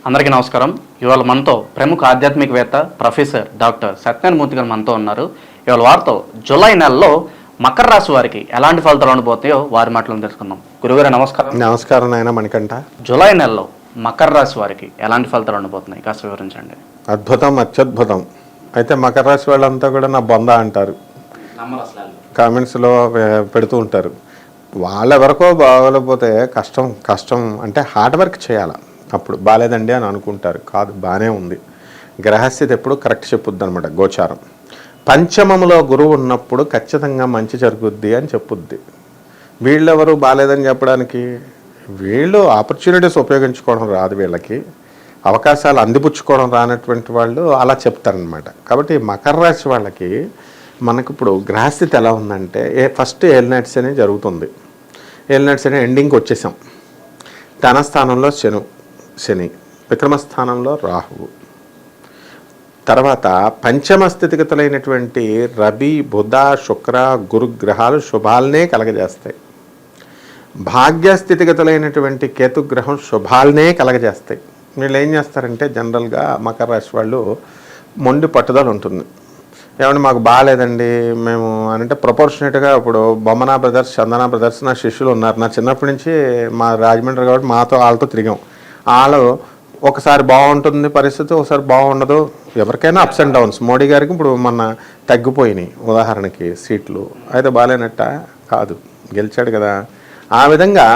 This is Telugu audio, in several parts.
అందరికీ నమస్కారం. ఇవాళ మనతో ప్రముఖ ఆధ్యాత్మికవేత్త ప్రొఫెసర్ డాక్టర్ సత్యనారాయణ మూర్తి గారు మనతో ఉన్నారు. ఇవాళ వారితో జూలై నెలలో మకర రాశి వారికి ఎలాంటి ఫలితాలు ఉండబోతాయో వారి మాటలను తెలుసుకుందాం. గురుగారు నమస్కారం. నమస్కారం నాయన మణికంఠ. జూలై నెలలో మకర రాశి వారికి ఎలాంటి ఫలితాలు ఉండబోతున్నాయి కాస్త వివరించండి. అద్భుతం, అత్యద్భుతం. అయితే మకర రాశి వాళ్ళంతా కూడా నా బొంద అంటారు, కామెంట్స్లో పెడుతూ ఉంటారు. వాళ్ళెవరికో బాగోలేకపోతే కష్టం అంటే హార్డ్ వర్క్ చేయాలి. అప్పుడు బాగాలేదండి అని అనుకుంటారు, కాదు బాగానే ఉంది. గ్రహస్థితి ఎప్పుడు కరెక్ట్ చెప్పుద్ది అనమాట. గోచారం పంచమములో గురువు ఉన్నప్పుడు ఖచ్చితంగా మంచి జరుగుద్ది అని చెప్పుద్ది. వీళ్ళెవరు బాగాలేదని చెప్పడానికి, వీళ్ళు ఆపర్చునిటీస్ ఉపయోగించుకోవడం రాదు, వీళ్ళకి అవకాశాలు అందిపుచ్చుకోవడం రానటువంటి వాళ్ళు అలా చెప్తారనమాట. కాబట్టి మకర రాశి వాళ్ళకి మనకు ఇప్పుడు గ్రహస్థితి ఎలా ఉందంటే, ఫస్ట్ ఏలినాటి శని జరుగుతుంది. ఏలినాటి శని ఎండింగ్కి వచ్చేసాం. ధనస్థానంలో శని, విక్రమస్థానంలో రాహువు, తర్వాత పంచమ స్థితిగతులైనటువంటి రవి, బుధ, శుక్ర, గురు గ్రహాలు శుభాలనే కలగజేస్తాయి. భాగ్యస్థితిగతులైనటువంటి కేతుగ్రహం శుభాలనే కలగజేస్తాయి. వీళ్ళు ఏం చేస్తారంటే జనరల్గా మకర రాశి వాళ్ళు మొండి పట్టుదల ఉంటుంది. ఏమంటే మాకు బాగాలేదండి మేము అంటే ప్రపోర్షనేట్గా ఇప్పుడు బొమ్మనా బ్రదర్స్, చందనా బ్రదర్స్ నా శిష్యులు ఉన్నారు. నా చిన్నప్పటి నుంచి మా రాజమండ్రి కాబట్టి వాళ్ళతో తిరిగాం. వాళ్ళు ఒకసారి బాగుంటుంది పరిస్థితి, ఒకసారి బాగుండదు. ఎవరికైనా అప్స్ అండ్ డౌన్స్. మోడీ గారికి ఇప్పుడు మొన్న తగ్గిపోయినాయి ఉదాహరణకి సీట్లు, అయితే బాగాలేనట్ట కాదు, గెలిచాడు కదా. ఆ విధంగా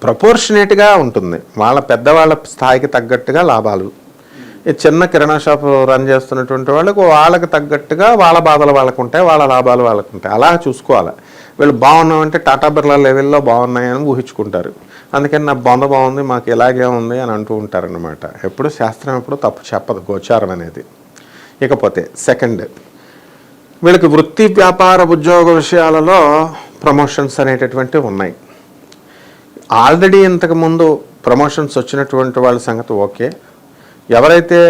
ప్రపోర్షనేట్గా ఉంటుంది. వాళ్ళ పెద్దవాళ్ళ స్థాయికి తగ్గట్టుగా లాభాలు. ఈ చిన్న కిరాణా షాప్ రన్ చేస్తున్నటువంటి వాళ్ళకి తగ్గట్టుగా వాళ్ళ బాధలు వాళ్ళకు ఉంటాయి, వాళ్ళ లాభాలు వాళ్ళకు ఉంటాయి. అలా చూసుకోవాలి. వీళ్ళు బాగున్నామంటే టాటా బిర్లా లెవెల్లో బాగున్నాయని ఊహించుకుంటారు. అందుకని నా బొంద బాగుంది, మాకు ఇలాగే ఉంది అని అంటూ ఉంటారనమాట. ఎప్పుడు శాస్త్రం ఎప్పుడు తప్పు చెప్పదు గోచారం అనేది. ఇకపోతే సెకండ్, వీళ్ళకి వృత్తి, వ్యాపార, ఉద్యోగ విషయాలలో ప్రమోషన్స్ అనేటటువంటివి ఉన్నాయి. ఆల్రెడీ ఇంతకుముందు ప్రమోషన్స్ వచ్చినటువంటి వాళ్ళ సంగతి ఓకే. ఎవరైతే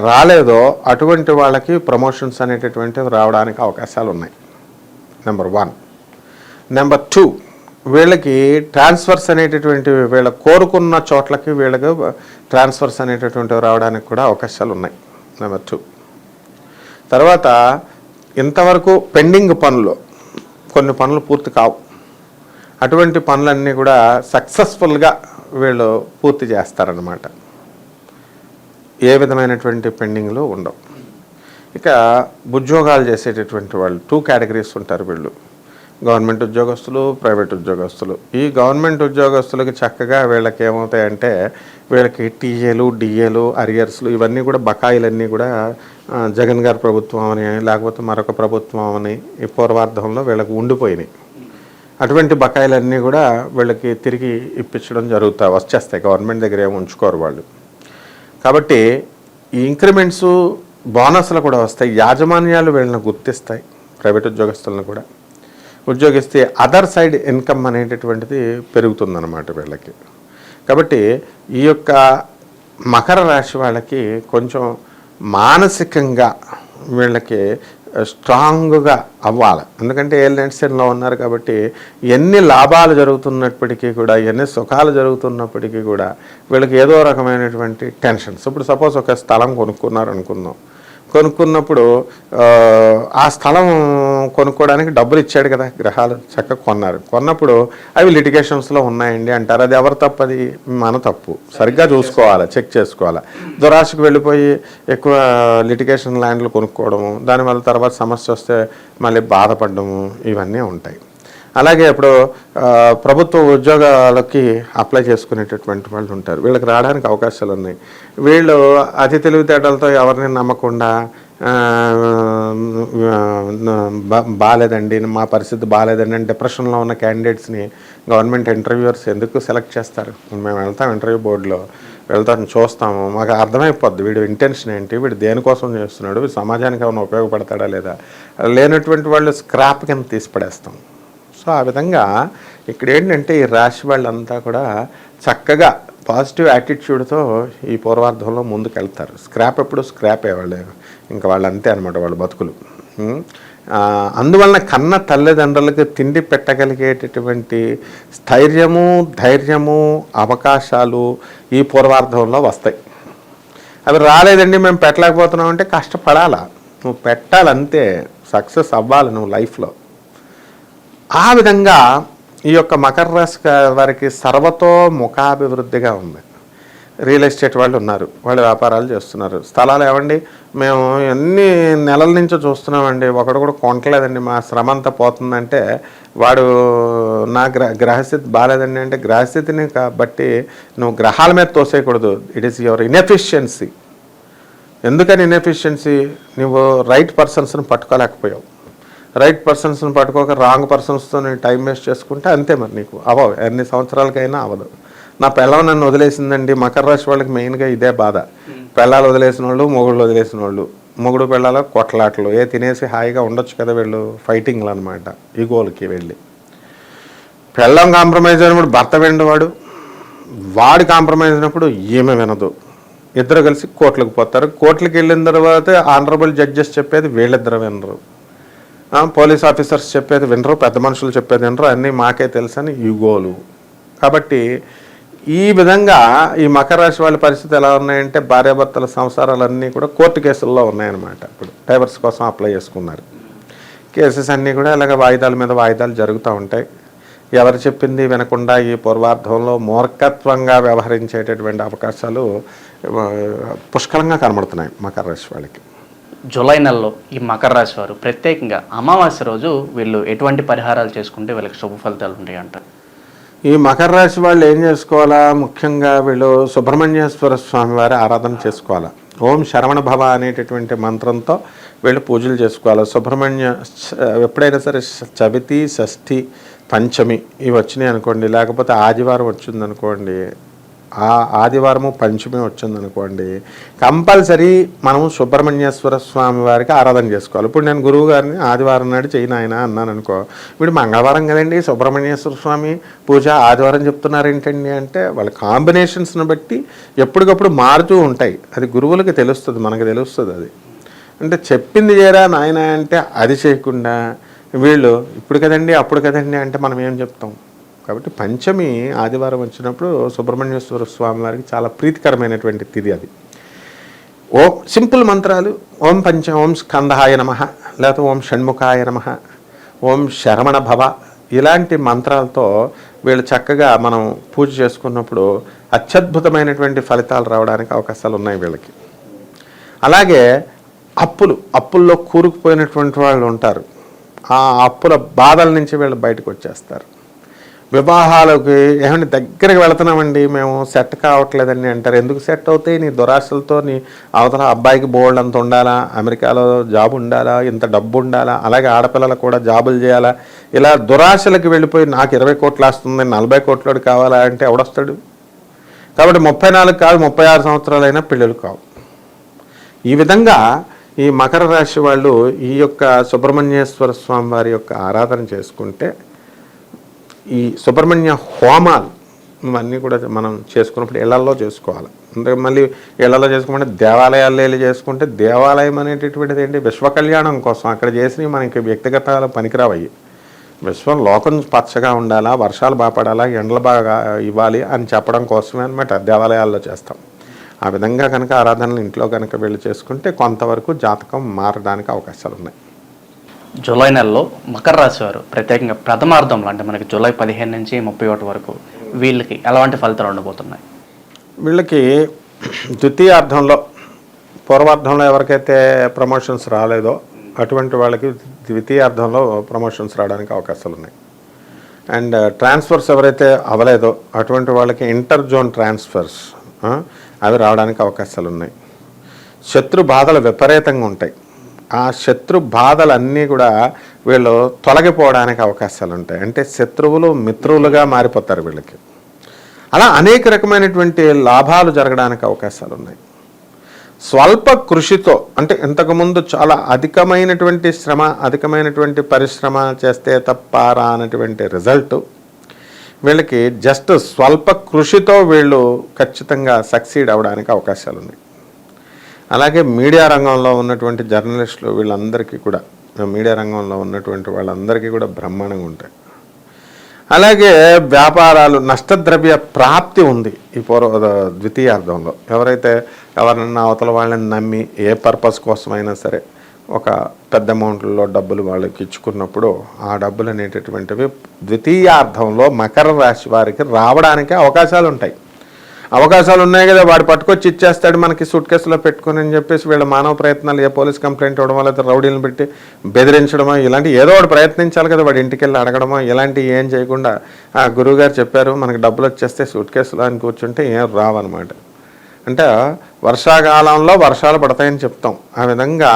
రాలేదో అటువంటి వాళ్ళకి ప్రమోషన్స్ అనేటటువంటివి రావడానికి అవకాశాలు ఉన్నాయి. నెంబర్ 1. నెంబర్ 2, వీళ్ళకి ట్రాన్స్ఫర్స్ అనేటటువంటివి వీళ్ళ కోరుకున్న చోట్లకి వీళ్ళకి ట్రాన్స్ఫర్స్ అనేటటువంటివి రావడానికి కూడా అవకాశాలు ఉన్నాయి. నెంబర్ 2. తర్వాత ఇంతవరకు పెండింగ్ పనులు, కొన్ని పనులు పూర్తి కావు. అటువంటి పనులన్నీ కూడా సక్సెస్ఫుల్గా వీళ్ళు పూర్తి చేస్తారన్నమాట. ఏ విధమైనటువంటి పెండింగ్లు ఉండవు. ఇక ఉద్యోగాలు చేసేటటువంటి వాళ్ళు 2 కేటగిరీస్ ఉంటారు వీళ్ళు. గవర్నమెంట్ ఉద్యోగస్తులు, ప్రైవేట్ ఉద్యోగస్తులు. ఈ గవర్నమెంట్ ఉద్యోగస్తులకి చక్కగా వీళ్ళకి ఏమవుతాయంటే వీళ్ళకి టీఏలు, డిఏలు, అరియర్స్లు ఇవన్నీ కూడా బకాయిలన్నీ కూడా జగన్ గారి ప్రభుత్వం అని లేకపోతే మరొక ప్రభుత్వం అని ఈ పూర్వార్ధంలో వీళ్ళకి ఉండిపోయినాయి. అటువంటి బకాయిలన్నీ కూడా వీళ్ళకి తిరిగి ఇప్పించడం వచ్చేస్తాయి. గవర్నమెంట్ దగ్గర ఏమి ఉంచుకోరు వాళ్ళు. కాబట్టి ఈ ఇంక్రిమెంట్స్, బోనస్లు కూడా వస్తాయి. యాజమాన్యాలు వీళ్ళని గుర్తిస్తాయి, ప్రైవేట్ ఉద్యోగస్తులను కూడా. ఉద్యోగిస్తే అదర్ సైడ్ ఇన్కమ్ అనేటటువంటిది పెరుగుతుందన్నమాట వీళ్ళకి. కాబట్టి ఈ యొక్క మకర రాశి వాళ్ళకి కొంచెం మానసికంగా వీళ్ళకి స్ట్రాంగ్గా అవ్వాలి. ఎందుకంటే ఏలినాటిలో ఉన్నారు కాబట్టి ఎన్ని లాభాలు జరుగుతున్నప్పటికీ కూడా, ఎన్ని సుఖాలు జరుగుతున్నప్పటికీ కూడా వీళ్ళకి ఏదో రకమైనటువంటి టెన్షన్స్. ఇప్పుడు సపోజ్ ఒక స్థలం కొనుక్కున్నారు అనుకుందాం. కొనుక్కున్నప్పుడు ఆ స్థలం కొనుక్కోవడానికి డబ్బులు ఇచ్చాడు కదా గ్రహాలు, చక్కగా కొన్నప్పుడు అవి లిటిగేషన్స్లో ఉన్నాయండి అంటారు. అది ఎవరు తప్పు? అది మన తప్పు. సరిగ్గా చూసుకోవాలి, చెక్ చేసుకోవాలి. దురాశకు వెళ్ళిపోయి ఎక్కువ లిటిగేషన్ ల్యాండ్లు కొనుక్కోవడము, దానివల్ల తర్వాత సమస్య వస్తే మళ్ళీ బాధపడము, ఇవన్నీ ఉంటాయి. అలాగే ఇప్పుడు ప్రభుత్వ ఉద్యోగాలకి అప్లై చేసుకునేటటువంటి వాళ్ళు ఉంటారు. వీళ్ళకి రావడానికి అవకాశాలు ఉన్నాయి. వీళ్ళు అతి తెలివితేటలతో ఎవరిని నమ్మకుండా బాగాలేదండి, మా పరిస్థితి బాగాలేదండి అని డిప్రెషన్లో ఉన్న క్యాండిడేట్స్ని గవర్నమెంట్ ఇంటర్వ్యూవర్స్ ఎందుకు సెలెక్ట్ చేస్తారు? మేము వెళ్తాం, ఇంటర్వ్యూ బోర్డులో వెళ్తాం, చూస్తాము, మాకు అర్థమైపోద్ది వీడి ఇంటెన్షన్ ఏంటి, వీడు దేనికోసం చేస్తున్నాడు, వీడు సమాజానికి ఏమైనా ఉపయోగపడతాడా లేదా. లేనటువంటి వాళ్ళు స్క్రాప్ కింద తీసి పడేస్తాం. సో ఆ విధంగా ఇక్కడ ఏంటంటే ఈ రాశి వాళ్ళంతా కూడా చక్కగా పాజిటివ్ యాటిట్యూడ్తో ఈ పూర్వార్ధంలో ముందుకు వెళ్తారు. స్క్రాప్ ఎప్పుడు స్క్రాప్ వాళ్ళు ఇంకా వాళ్ళు అంతే అనమాట వాళ్ళ బతుకులు. అందువలన కన్న తల్లిదండ్రులకు తిండి పెట్టగలిగేటటువంటి స్థైర్యము, ధైర్యము, అవకాశాలు ఈ పూర్వార్ధంలో వస్తాయి. అవి రాలేదండి మేము పెట్టలేకపోతున్నాం అంటే కష్టపడాలా, నువ్వు పెట్టాలంతే, సక్సెస్ అవ్వాలి నువ్వు లైఫ్లో. ఆ విధంగా ఈ యొక్క మకర రాశి వారికి సర్వతో ముఖాభివృద్ధిగా ఉంది. రియల్ ఎస్టేట్ వాళ్ళు ఉన్నారు, వాళ్ళు వ్యాపారాలు చేస్తున్నారు. స్థలాలు ఏమండి మేము ఎన్ని నెలల నుంచో చూస్తున్నామండి, ఒకడు కూడా కొనట్లేదండి, మా శ్రమ అంతా పోతుందంటే వాడు నా గ్రహస్థితి బాగాలేదండి అంటే గ్రహస్థితిని బట్టి నువ్వు గ్రహాల మీద తోసేయకూడదు. It is your inefficiency. ఎందుకని ఇన్ఎఫిషియన్సీ? నువ్వు రైట్ పర్సన్స్ని పట్టుకోలేకపోయావు. రైట్ పర్సన్స్ని పట్టుకోక రాంగ్ పర్సన్స్తో నేను టైం వేస్ట్ చేసుకుంటే అంతే, మరి నీకు అవ్వవు, ఎన్ని సంవత్సరాలకైనా అవ్వదు. నా పిల్లం నన్ను వదిలేసిందండి. మకర రాశి వాళ్ళకి మెయిన్గా ఇదే బాధ. పిల్లలు వదిలేసిన వాళ్ళు, మొగుళ్ళు వదిలేసిన వాళ్ళు, మొగుడు పిల్లలు కొట్లాటలు, తినేసి హాయిగా ఉండొచ్చు కదా వీళ్ళు, ఫైటింగ్లు అనమాట, ఈగోలకి వెళ్ళి. పిల్లం కాంప్రమైజ్ అయినప్పుడు భర్త వినడు, వాడు కాంప్రమైజ్ అయినప్పుడు ఈమె వినదు. ఇద్దరు కలిసి కోర్టులకు పోతారు. కోర్టులకు వెళ్ళిన తర్వాత ఆనరబుల్ జడ్జెస్ చెప్పేది వీళ్ళిద్దరు వినరు, పోలీస్ ఆఫీసర్స్ చెప్పేది వినరు, పెద్ద మనుషులు చెప్పేది వినరు, అన్నీ మాకే తెలుసని ఈగోలు. కాబట్టి ఈ విధంగా ఈ మకర రాశి వాళ్ళ పరిస్థితి ఎలా ఉన్నాయంటే భార్యాభర్తల సంసారాలన్నీ కూడా కోర్టు కేసుల్లో ఉన్నాయన్నమాట. ఇప్పుడు డైవర్స్ కోసం అప్లై చేసుకున్నారు. కేసెస్ అన్నీ కూడా ఇలాగ వాయిదాల మీద వాయిదాలు జరుగుతూ ఉంటాయి. ఎవరు చెప్పింది వినకుండా ఈ పూర్వార్ధంలో మూర్ఖత్వంగా వ్యవహరించేటటువంటి అవకాశాలు పుష్కలంగా కనబడుతున్నాయి మకర రాశి వాళ్ళకి. జూలై నెలలో ఈ మకర రాశి వారు ప్రత్యేకంగా అమావాస్య రోజు వీళ్ళు ఎటువంటి పరిహారాలు చేసుకుంటే వీళ్ళకి శుభ ఫలితాలు ఉంటాయి అంటారు? ఈ మకర రాశి వాళ్ళు ఏం చేసుకోవాలా? ముఖ్యంగా వీళ్ళు సుబ్రహ్మణ్యేశ్వర స్వామి వారి ఆరాధన చేసుకోవాలా. ఓం శరవణ భవ అనేటటువంటి మంత్రంతో వీళ్ళు పూజలు చేసుకోవాలి. సుబ్రహ్మణ్య ఎప్పుడైనా సరే చవితి, షష్ఠి, పంచమి ఇవి వచ్చినాయి అనుకోండి, లేకపోతే ఆదివారం వచ్చిందనుకోండి, ఆ ఆదివారము పంచమి వచ్చిందనుకోండి, కంపల్సరీ మనం సుబ్రహ్మణ్యేశ్వర స్వామి వారికి ఆరాధన చేసుకోవాలి. ఇప్పుడు నేను గురువు గారిని ఆదివారం నాడు చేయను ఆయన అన్నాను అనుకో, వీడు మంగళవారం కదండి సుబ్రహ్మణ్యేశ్వర స్వామి పూజ ఆదివారం చెప్తున్నారు ఏంటండి అంటే, వాళ్ళ కాంబినేషన్స్ని బట్టి ఎప్పటికప్పుడు మారుతూ ఉంటాయి. అది గురువులకి తెలుస్తుంది, మనకు తెలుస్తుంది. అది అంటే చెప్పింది చేయరా నాయన అంటే అది చేయకుండా వీళ్ళు ఇప్పుడు కదండి అప్పుడు కదండి అంటే మనం ఏం చెప్తాం. కాబట్టి పంచమి ఆదివారం వచ్చినప్పుడు సుబ్రహ్మణ్యేశ్వర స్వామి వారికి చాలా ప్రీతికరమైనటువంటి తిథి అది. ఓం సింపుల్ మంత్రాలు, ఓం స్కందహాయ నమః, లేకపోతే ఓం షణ్ముఖాయ నమః, ఓం శరవణ భవ, ఇలాంటి మంత్రాలతో వీళ్ళు చక్కగా మనం పూజ చేసుకున్నప్పుడు అత్యద్భుతమైనటువంటి ఫలితాలు రావడానికి అవకాశాలు ఉన్నాయి వీళ్ళకి. అలాగే అప్పుల్లో కూరుకుపోయినటువంటి వాళ్ళు ఉంటారు. ఆ అప్పుల బాధల నుంచి వీళ్ళు బయటకు వచ్చేస్తారు. వివాహాలకి ఏమంటే దగ్గరికి వెళుతున్నామండి మేము, సెట్ కావట్లేదని అంటారు. ఎందుకు సెట్ అవుతాయి? నీ దురాశలతో నీ అవతల అబ్బాయికి బోల్డ్ అంత ఉండాలా, అమెరికాలో జాబ్ ఉండాలా, ఇంత డబ్బు ఉండాలా, అలాగే ఆడపిల్లలకు కూడా జాబులు చేయాలా, ఇలా దురాశలకు వెళ్ళిపోయి నాకు 20 కోట్లు వస్తుంది 40 కోట్లోడు కావాలా అంటే ఎవడొస్తాడు? కాబట్టి 34 కాదు 36 సంవత్సరాలైనా పెళ్ళిళ్ళు కావు. ఈ విధంగా ఈ మకర రాశి వాళ్ళు ఈ యొక్క సుబ్రహ్మణ్యేశ్వర స్వామి వారి యొక్క ఆరాధన చేసుకుంటే, ఈ సుబ్రహ్మణ్య హోమాలు ఇవన్నీ కూడా మనం చేసుకున్నప్పుడు ఇళ్లల్లో చేసుకోవాలి. అందుకే మళ్ళీ ఇళ్లలో చేసుకుంటే దేవాలయాల్లో వెళ్ళి చేసుకుంటే, దేవాలయం అనేటటువంటిది ఏంటి విశ్వ కళ్యాణం కోసం అక్కడ చేసినవి మనకి వ్యక్తిగత పనికిరావయ్యి. విశ్వం లోకం పచ్చగా ఉండాలా, వర్షాలు బాగా పడాలా, ఎండలు బాగా ఇవ్వాలి అని చెప్పడం కోసమే అనమాట దేవాలయాల్లో చేస్తాం. ఆ విధంగా కనుక ఆరాధనలు ఇంట్లో కనుక వీళ్ళు చేసుకుంటే కొంతవరకు జాతకం మారడానికి అవకాశాలు ఉన్నాయి. జూలై నెలలో మకర రాశి వారు ప్రత్యేకంగా ప్రథమార్థంలో అంటే మనకి జూలై 15 నుంచి 31 వరకు వీళ్ళకి ఎలాంటి ఫలితాలు ఉండబోతున్నాయి? వీళ్ళకి ద్వితీయార్థంలో, పూర్వార్థంలో ఎవరికైతే ప్రమోషన్స్ రాలేదో అటువంటి వాళ్ళకి ద్వితీయార్థంలో ప్రమోషన్స్ రావడానికి అవకాశాలు ఉన్నాయి. అండ్ ట్రాన్స్ఫర్స్ ఎవరైతే అవ్వలేదో అటువంటి వాళ్ళకి ఇంటర్ జోన్ ట్రాన్స్ఫర్స్ అవి రావడానికి అవకాశాలు ఉన్నాయి. శత్రు బాధలు విపరీతంగా ఉంటాయి. ఆ శత్రు బాధలన్నీ కూడా వీళ్ళు తొలగిపోవడానికి అవకాశాలు ఉంటాయి. అంటే శత్రువులు మిత్రులుగా మారిపోతారు వీళ్ళకి. అలా అనేక రకమైనటువంటి లాభాలు జరగడానికి అవకాశాలు ఉన్నాయి. స్వల్ప కృషితో, అంటే ఇంతకుముందు చాలా అధికమైనటువంటి శ్రమ, అధికమైనటువంటి పరిశ్రమ చేస్తే తప్ప రానటువంటి రిజల్ట్ వీళ్ళకి జస్ట్ స్వల్ప కృషితో వీళ్ళు ఖచ్చితంగా సక్సీడ్ అవ్వడానికి అవకాశాలు ఉన్నాయి. అలాగే మీడియా రంగంలో ఉన్నటువంటి జర్నలిస్టులు వీళ్ళందరికీ కూడా మీడియా రంగంలో ఉన్నటువంటి వాళ్ళందరికీ కూడా బ్రహ్మాండంగా ఉంటాయి. అలాగే వ్యాపారాలు నష్టద్రవ్య ప్రాప్తి ఉంది ఈ ద్వితీయార్థంలో. ఎవరన్నా అవతల వాళ్ళని నమ్మి ఏ పర్పస్ కోసమైనా సరే ఒక పెద్ద అమౌంట్లో డబ్బులు వాళ్ళకి ఇచ్చుకున్నప్పుడు ఆ డబ్బులు అనేటటువంటివి ద్వితీయార్థంలో మకర రాశి వారికి రావడానికి అవకాశాలు ఉంటాయి. అవకాశాలు ఉన్నాయి కదా, వాడు పట్టుకొచ్చి ఇచ్చేస్తాడు మనకి సూట్ కేసులో పెట్టుకుని అని చెప్పేసి వీళ్ళ మానవ ప్రయత్నాలు, ఏ పోలీస్ కంప్లైంట్ ఇవ్వడమో లేకపోతే రౌడీలను పెట్టి బెదిరించడమో ఇలాంటి ఏదో ఒకటి ప్రయత్నించాలి కదా, వాడి ఇంటికి వెళ్ళి అడగడమో ఇలాంటివి ఏం చేయకుండా ఆ గురువుగారు చెప్పారు మనకి డబ్బులు వచ్చేస్తే సూట్ కేసులో అని కూర్చుంటే ఏం రావన్నమాట. అంటే వర్షాకాలంలో వర్షాలు పడతాయని చెప్తాం. ఆ విధంగా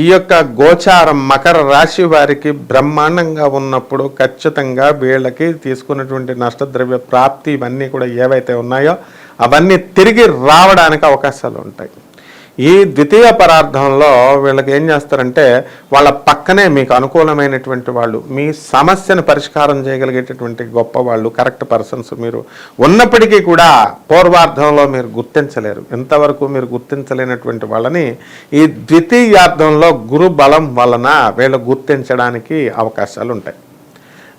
ఈ యొక్క గోచారం మకర రాశి వారికి బ్రహ్మాండంగా ఉన్నప్పుడు ఖచ్చితంగా వీళ్ళకి తీసుకున్నటువంటి నష్టద్రవ్య ప్రాప్తి ఇవన్నీ కూడా ఏవైతే ఉన్నాయో అవన్నీ తిరిగి రావడానికి అవకాశాలు ఉంటాయి. ఈ ద్వితీయ పరార్థంలో వీళ్ళకి ఏం చేస్తారంటే వాళ్ళ పక్కనే మీకు అనుకూలమైనటువంటి వాళ్ళు, మీ సమస్యను పరిష్కారం చేయగలిగేటటువంటి గొప్ప వాళ్ళు, కరెక్ట్ పర్సన్స్ మీరు ఉన్నప్పటికీ కూడా పూర్వార్థంలో మీరు గుర్తించలేరు. ఇంతవరకు మీరు గుర్తించలేనటువంటి వాళ్ళని ఈ ద్వితీయార్థంలో గురు బలం వలన వీళ్ళు గుర్తించడానికి అవకాశాలు ఉంటాయి.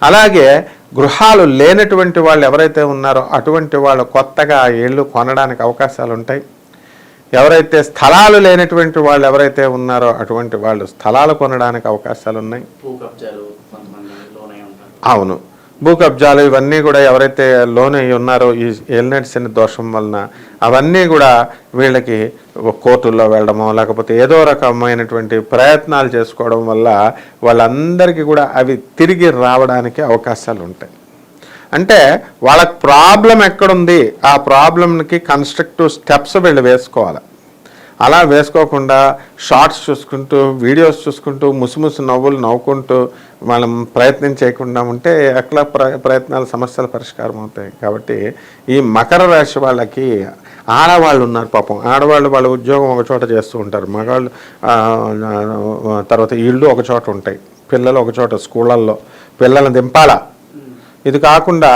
అలాగే గృహాలు లేనటువంటి వాళ్ళు ఎవరైతే ఉన్నారో అటువంటి వాళ్ళు కొత్తగా ఇళ్ళు కొనడానికి అవకాశాలు ఉంటాయి. ఎవరైతే స్థలాలు లేనటువంటి వాళ్ళు ఎవరైతే ఉన్నారో అటువంటి వాళ్ళు స్థలాలు కొనడానికి అవకాశాలు ఉన్నాయి. అవును, భూ కబ్జాలు ఇవన్నీ కూడా ఎవరైతే లోన్ అయ్యి ఉన్నారో ఈ ఏలినాటి శని దోషం వలన అవన్నీ కూడా వీళ్ళకి కోర్టుల్లో వెళ్ళడమో లేకపోతే ఏదో రకమైనటువంటి ప్రయత్నాలు చేసుకోవడం వల్ల వాళ్ళందరికీ కూడా అవి తిరిగి రావడానికి అవకాశాలు ఉంటాయి. అంటే వాళ్ళకి ప్రాబ్లం ఎక్కడుంది ఆ ప్రాబ్లంకి కన్స్ట్రక్టివ్ స్టెప్స్ వీళ్ళు వేసుకోవాలి. అలా వేసుకోకుండా షార్ట్స్ చూసుకుంటూ వీడియోస్ చూసుకుంటూ ముసుముసు నవ్వులు నవ్వుకుంటూ మనం ప్రయత్నం చేయకుండా ఉంటే ఎట్లా ప్రయత్నాలు సమస్యల పరిష్కారం అవుతాయి. కాబట్టి ఈ మకర రాశి వాళ్ళకి ఆడవాళ్ళు ఉన్నారు పాపం, ఆడవాళ్ళు వాళ్ళ ఉద్యోగం ఒక చోట చేస్తూ ఉంటారు, మగవాళ్ళు తర్వాత ఇళ్ళు ఒక చోట ఉంటాయి, పిల్లలు ఒక చోట స్కూళ్ళల్లో పిల్లల్ని దింపాలా. ఇది కాకుండా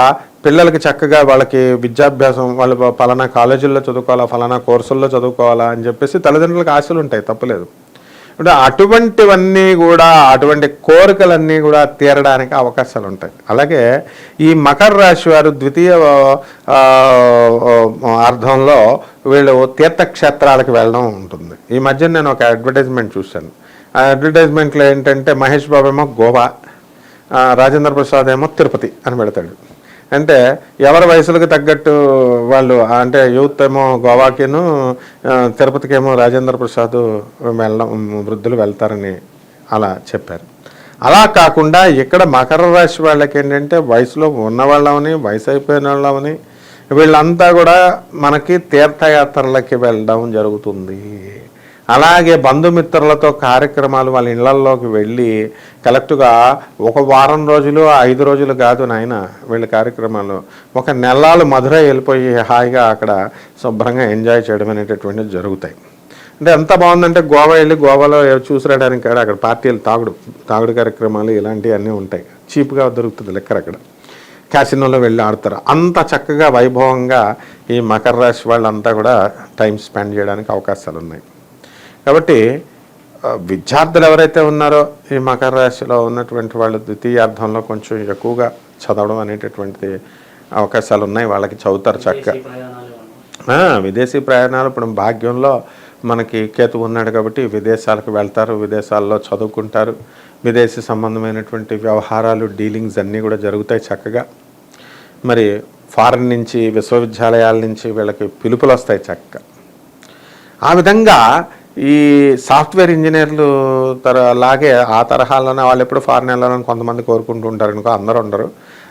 పిల్లలకి చక్కగా వాళ్ళకి విద్యాభ్యాసం వాళ్ళు ఫలానా కాలేజీల్లో చదువుకోవాలా ఫలానా కోర్సుల్లో చదువుకోవాలా అని చెప్పేసి తల్లిదండ్రులకు ఆశలు ఉంటాయి, తప్పలేదు. అంటే అటువంటివన్నీ కూడా అటువంటి కోరికలన్నీ కూడా తీరడానికి అవకాశాలు ఉంటాయి. అలాగే ఈ మకర రాశి వారు ద్వితీయ అర్థంలో వీళ్ళు తీర్థక్షేత్రాలకు వెళ్ళడం ఉంటుంది. ఈ మధ్య నేను ఒక అడ్వర్టైజ్మెంట్ చూశాను. ఆ అడ్వర్టైజ్మెంట్లో ఏంటంటే మహేష్ బాబు ఏమో గోవా, రాజేంద్ర ప్రసాద్ ఏమో తిరుపతి అని పెడతాడు. అంటే ఎవరి వయసులకు తగ్గట్టు వాళ్ళు, అంటే యూత్ ఏమో గోవాకిను తిరుపతికేమో రాజేంద్ర ప్రసాద్ వృద్ధులు వెళ్తారని అలా చెప్పారు. అలా కాకుండా ఇక్కడ మకర రాశి వాళ్ళకి ఏంటంటే వయసులో ఉన్నవాళ్ళమని వయసు అయిపోయిన వాళ్ళమని వీళ్ళంతా కూడా మనకి తీర్థయాత్రలకి వెళ్ళడం జరుగుతుంది. అలాగే బంధుమిత్రులతో కార్యక్రమాలు వాళ్ళ ఇళ్లలోకి వెళ్ళి కలెక్ట్గా ఒక వారం రోజులు 5 రోజులు కాదు నాయన వీళ్ళ కార్యక్రమాలు, ఒక నెలలు మధురై వెళ్ళిపోయి హాయిగా అక్కడ శుభ్రంగా ఎంజాయ్ చేయడం అనేటటువంటివి జరుగుతాయి. అంటే ఎంత బాగుందంటే గోవా వెళ్ళి గోవాలో చూసి రావడానికి అక్కడ పార్టీలు తాగుడు కార్యక్రమాలు ఇలాంటివన్నీ ఉంటాయి, చీప్గా దొరుకుతుంది లెక్కర్, అక్కడ క్యాసినోలో వెళ్ళి ఆడతారు. అంత చక్కగా వైభవంగా ఈ మకర రాశి వాళ్ళంతా కూడా టైం స్పెండ్ చేయడానికి అవకాశాలు ఉన్నాయి. కాబట్టి విద్యార్థులు ఎవరైతే ఉన్నారో ఈ మకర రాశిలో ఉన్నటువంటి వాళ్ళు ద్వితీయార్థంలో కొంచెం ఎక్కువగా చదవడం అనేటటువంటి అవకాశాలు ఉన్నాయి. వాళ్ళకి చదువుతారు చక్కగా. విదేశీ ప్రయాణాలు ఇప్పుడు భాగ్యంలో మనకి కేతు ఉన్నాడు కాబట్టి విదేశాలకు వెళ్తారు, విదేశాల్లో చదువుకుంటారు, విదేశీ సంబంధమైనటువంటి వ్యవహారాలు డీలింగ్స్ అన్నీ కూడా జరుగుతాయి చక్కగా. మరి ఫారెన్ నుంచి విశ్వవిద్యాలయాల నుంచి వీళ్ళకి పిలుపులు వస్తాయి చక్కగా. ఆ విధంగా ఈ సాఫ్ట్వేర్ ఇంజనీర్లు అలాగే ఆ తరహాలోనే వాళ్ళు ఎప్పుడు ఫారెన్ వెళ్ళాలని కొంతమంది కోరుకుంటూ ఉంటారు అనుకో, అందరూ ఉండరు.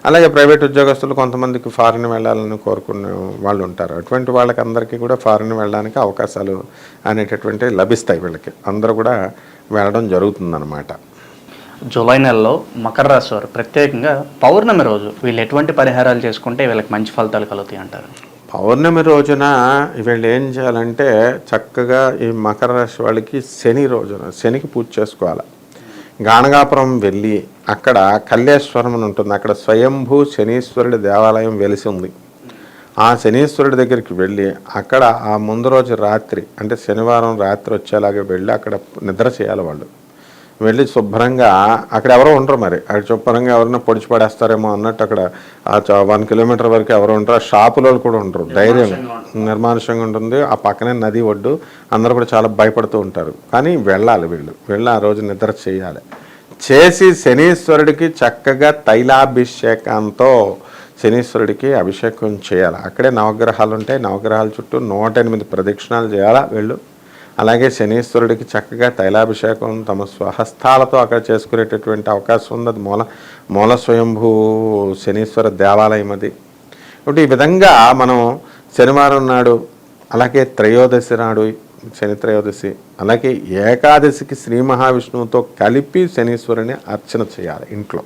అలాగే ప్రైవేట్ ఉద్యోగస్తులు కొంతమందికి ఫారెన్ వెళ్ళాలని కోరుకునే వాళ్ళు ఉంటారు. అటువంటి వాళ్ళకి అందరికీ కూడా ఫారెన్ వెళ్ళడానికి అవకాశాలు అనేటటువంటివి లభిస్తాయి. వీళ్ళకి అందరూ కూడా వెళ్ళడం జరుగుతుందన్నమాట. జూలై నెలలో మకర రాశి వారు ప్రత్యేకంగా పౌర్ణమి రోజు వీళ్ళు ఎటువంటి పరిహారాలు చేసుకుంటే వీళ్ళకి మంచి ఫలితాలు కలుగుతాయి అంటారు? పౌర్ణమి రోజున వీళ్ళు ఏం చేయాలంటే చక్కగా ఈ మకర రాశి వాళ్ళకి శని రోజున శనికి పూజ చేసుకోవాలి. గాణగాపురం వెళ్ళి అక్కడ కల్లేశ్వరం అని ఉంటుంది, అక్కడ స్వయంభూ శనీశ్వరుడి దేవాలయం వెలిసి ఉంది. ఆ శనీశ్వరుడి దగ్గరికి వెళ్ళి అక్కడ ఆ ముందు రోజు రాత్రి అంటే శనివారం రాత్రి వచ్చేలాగా వెళ్ళి అక్కడ నిద్ర చేయాలి వాళ్ళు. వెళ్ళి శుభ్రంగా అక్కడ ఎవరో ఉండరు, మరి అక్కడ శుభ్రంగా ఎవరైనా పొడిచి పడేస్తారేమో అన్నట్టు అక్కడ 1 కిలోమీటర్ వరకు ఎవరు ఉంటారు, ఆ షాపులో కూడా ఉంటారు, ధైర్యం నిర్మానుష్యంగా ఉంటుంది. ఆ పక్కనే నది ఒడ్డు, అందరూ కూడా చాలా భయపడుతూ ఉంటారు. కానీ వెళ్ళాలి, వెళ్ళి ఆ రోజు నిద్ర చేయాలి. చేసి శనీశ్వరుడికి చక్కగా తైలాభిషేకంతో శనీశ్వరుడికి అభిషేకం చేయాలి. అక్కడే నవగ్రహాలు ఉంటాయి, నవగ్రహాల చుట్టూ 108 ప్రదక్షిణాలు చేయాలా వెళ్ళు. అలాగే శనీశ్వరుడికి చక్కగా తైలాభిషేకం తమ స్వహస్తాలతో అక్కడ చేసుకునేటటువంటి అవకాశం ఉంది. అది మూల స్వయంభూ శనీశ్వర దేవాలయం అది. కాబట్టి ఈ విధంగా మనం శనివారం నాడు, అలాగే త్రయోదశి నాడు శని త్రయోదశి, అలాగే ఏకాదశికి శ్రీ మహావిష్ణువుతో కలిపి శనీశ్వరుని అర్చన చేయాలి ఇంట్లో.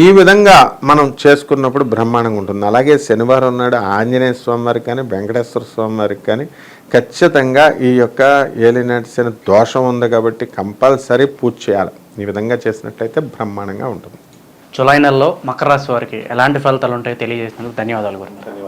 ఈ విధంగా మనం చేసుకున్నప్పుడు బ్రహ్మాండంగా ఉంటుంది. అలాగే శనివారం నాడు ఆంజనేయ స్వామి వారికి కానీ వెంకటేశ్వర స్వామి వారికి కానీ ఖచ్చితంగా ఈ యొక్క ఏలినాటి శని దోషం ఉంది కాబట్టి కంపల్సరీ పూజ చేయాలి. ఈ విధంగా చేసినట్లయితే బ్రహ్మాండంగా ఉంటుంది. జూలై నెలలో మకర రాశి వారికి ఎలాంటి ఫలితాలు ఉంటాయో తెలియజేసినందుకు ధన్యవాదాలు గురుగారు.